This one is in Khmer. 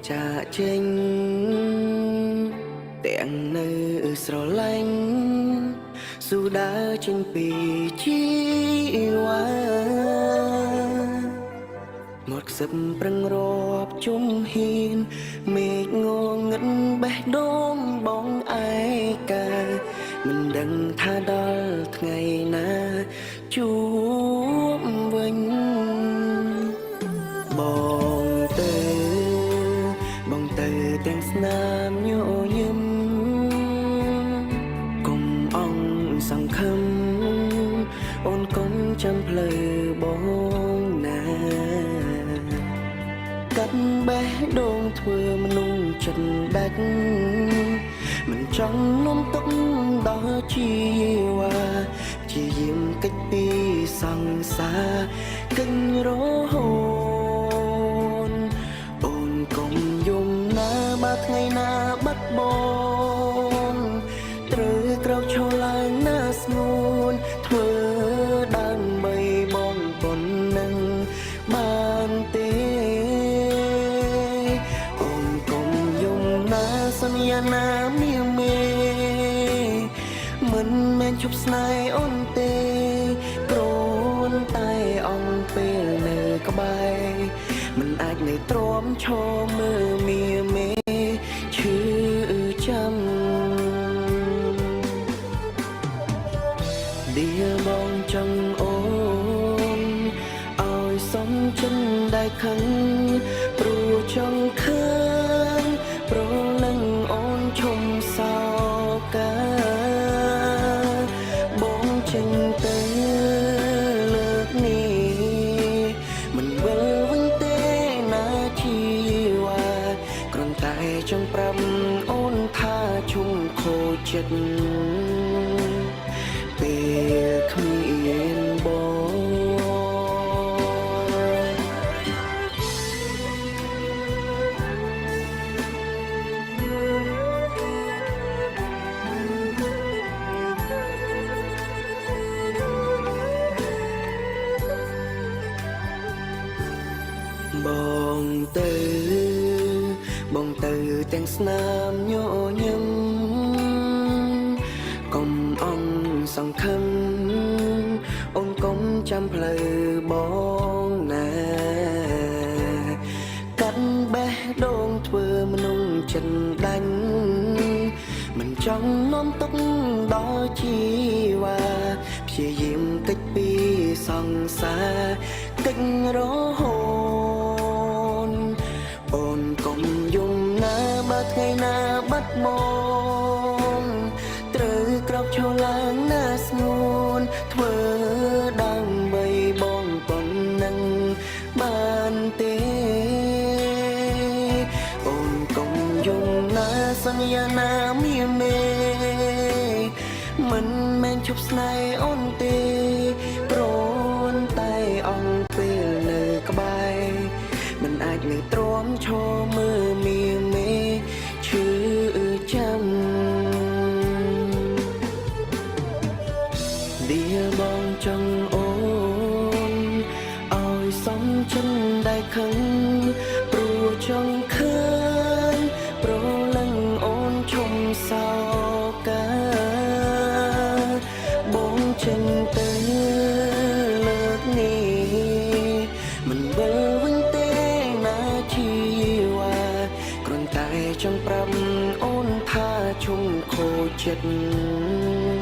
ចាចេញទាំងនៅស្រឡាញ់ស៊ូដើរចេញពីជីវ៉ាមាត់ខ្សឹបប្រឹងរាប់ជុំហ៊ានមេឃងងឹតបេះដូងបងឯកាមិនដឹងថាដល់ថ្ងៃណាជួបវិញបងទៅទាំងស្នាមញញឹមកុំអងសង្ឃឹមអូនកុំចាំផ្លូវបងណាកាត់បេះដូងធ្វើមនុស្សចិត្តដាច់មិនចង់នាំទុកដល់ជីវ៉ាជាយាមកិច្ចពីសង្សារគិញរហូតអូនកុំយំណាបើថ្ងៃណាបាត់បង់ត្រូវក្រោកឈរឡើងណាស្ងួនធ្វើដើម្បីបងប៉ុណ្ណឹងបានទេអូនកុំយំណាសន្យាណាមាមេមិនមែនជប់ស្នេហ៍អូនទេគ្រាន់តែអងពេលនៅក្បែរមិនអាចនៅទ្រាំឈរមើលមាមេឈឺចាំឌីបងចង់អូនឲ្យសំចិនដែលខឹងព្រោះចង់ឃើញប្រលឹងអូនឈុំសោកាបងចេញទៅលើកនេះមិនវិលវិញទេណាជីវ៉ាគ្រាន់តែចង់ប្រាប់អូនថាជុំខូចចិត្តពេលគ្មានបងបងទៅទាំងស្នាមញញឹមកុំអងសង្ឃឹមអូនកុំចាំផ្លូវបងណាកាត់បេះដូងធ្វើមនុស្សចិត្តដាច់មិនចង់នាំទុកដល់ជីវ៉ាព្យាយាមតិចពីសង្សារកិច្ចរហូតអូនកុំយំណាបើថ្ងៃណាបាត់បង់ត្រូវក្រោកឈរឡើងណាស្ងួនធ្វើដើម្បីបងប៉ុណ្ណឹងបានទេអូនកុំយំណាសន្យាណាមាមេមិនមែនជប់ស្នេហ៍អូនទេគ្រាន់តែអងពេលនៅក្បែរមិនអាចនៅទ្រាំឈរមើលមាមេឈឺចាំឌីបងចង់អូនឲ្យសំចិនដែលខឹងព្រោះចង់ឃើញប្រលឹងអូនឈុំសោកាបងចេញទៅលើកនេះមិនវិលវិញទេណាជីវ៉ាគ្រាន់តែចង់ប្រាប់អូនថាជុំខូចចិត្ត